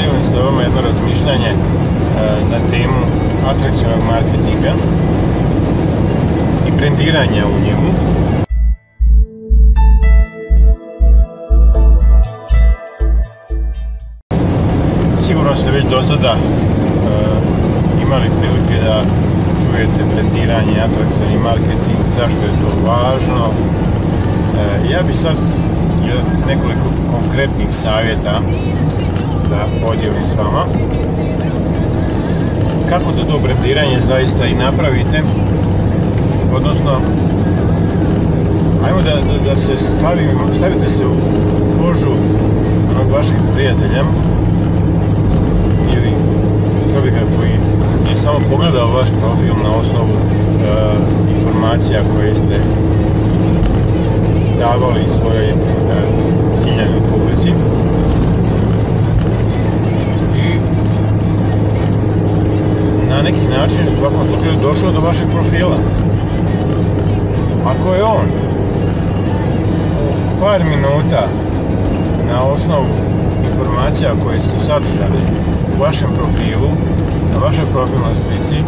podijelim sa vama jedno razmišljanje na temu atrakcionog marketinga i brendiranja u njemu. Sigurno ste već do sada imali prilike da čujete brendiranje i atrakcioni marketing, zašto je to važno. Ja bi sad nekoliko konkretnih savjeta da podijelim s vama. Kako da to brendiranje zaista i napravite, odnosno ajmo da se stavite se u kožu onog vašeg prijatelja ili čovjeka koji je samo pogledao vaš profil na osnovu informacija koje ste davali svojoj ciljanoj publici i na neki način u svakom slučaju došao do vašeg profila. Ako je on u par minuta na osnovu informacija koje ste sadržali u vašem profilu, na vašoj profilnoj slici,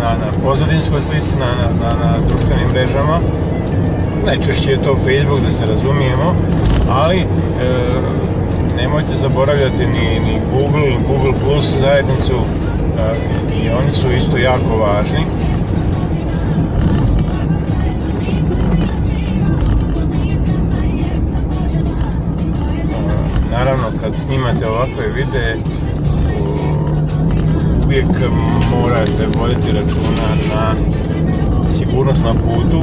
na pozadinskoj slici, na društvenim mrežama, najčešće je to Facebook, da se razumijemo, ali nemojte zaboravljati ni Google Plus zajednicu, i oni su isto jako važni. Naravno, kad snimate ovakve videe, uvijek morate voditi računa na sigurnost na putu.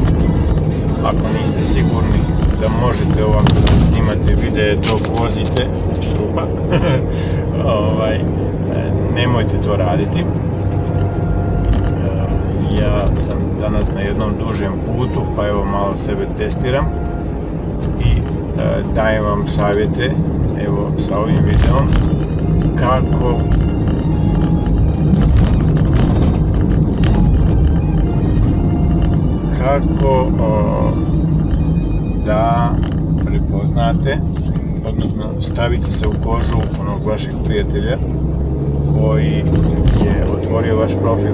Ako niste sigurni da možete ovako da snimate videe dok vozite, šupa, nemojte to raditi. Ja sam danas na jednom dužem putu, pa evo malo sebe testiram i dajem vam savjete, evo sa ovim videom, kako da prepoznate, odnosno stavite se u kožu onog vašeg prijatelja koji je otvorio vaš profil.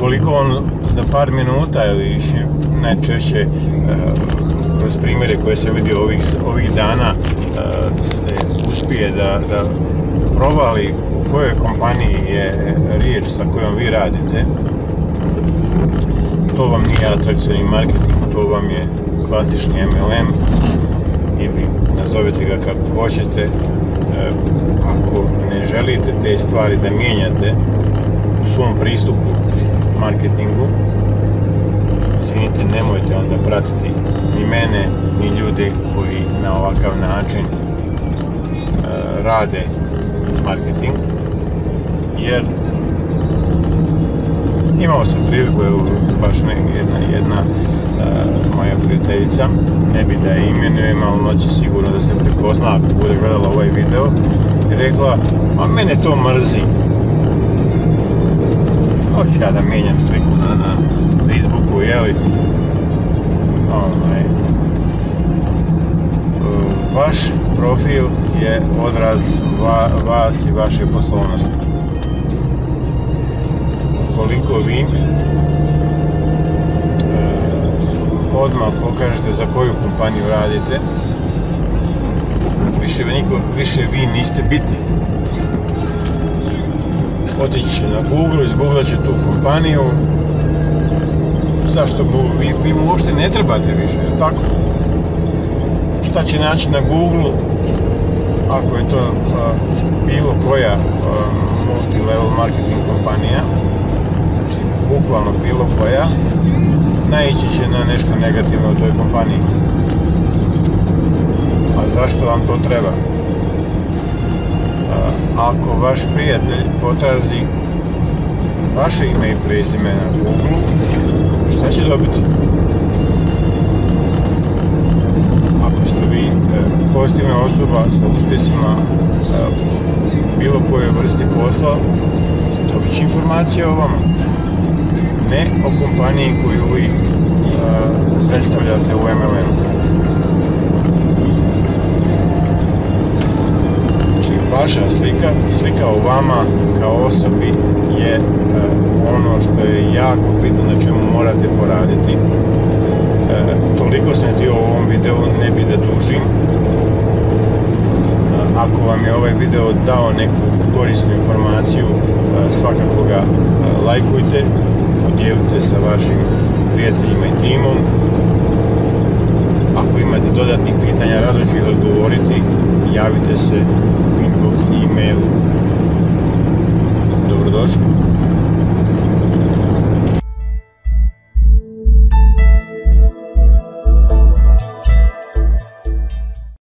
Koliko on za par minuta ili najčešće kroz primjere koje sam vidio ovih dana se uspije da provali u kojoj kompaniji je riječ sa kojom vi radite, to vam nije atrakcioni marketing, to vam je klasični MLM ili nazovite ga kako hoćete. Ako ne želite te stvari da mijenjate u svom pristupu marketingu, izvinite, nemojte onda pratiti ni mene, ni ljude koji na ovakav način rade marketing, jer imao sam priliku, baš jedna moja prijateljica, ne bi da je imenujem, ali ona će sigurno da se prepozna ako bude gledala ovaj video, i rekla, a mene to mrzi. Što ću ja da mijenjam sliku na Facebooku, jeli? Vaš profil je odraz vas i vaše poslovnosti. Ukoliko vi odmah pokažete za koju kompaniju radite, više vi niste bitni. Otići će na Google, izgooglat će tu kompaniju. Zašto vi mu uopšte ne trebate više, je li tako? Šta će naći na Google ako je to bilo koja multilevel marketing kompanija, znači bukvalno bilo koja, naići će na nešto negativno u toj kompaniji. A zašto vam to treba? Ako vaš prijatelj potraži vaše ime i prezime na Google, šta će dobiti? Ako ste vi pozitivna osoba sa uspjesima bilo koje vrste posla, dobit će informacije o vama, ne o kompaniji koju vi predstavljate u MLM. Znači, vaša slika o vama kao osobi je ono što je jako bitno, na čemu morate poraditi. Toliko sam htio u ovom videu, ne bi da dužim. Ako vam je ovaj video dao neku korisnu informaciju, svakako ga lajkujte, podijelite sa vašim prijateljima i timom. Ako imate dodatnih pitanja, rado ću ih odgovoriti. Javite se u inbox i e-mail. Dobrodošli.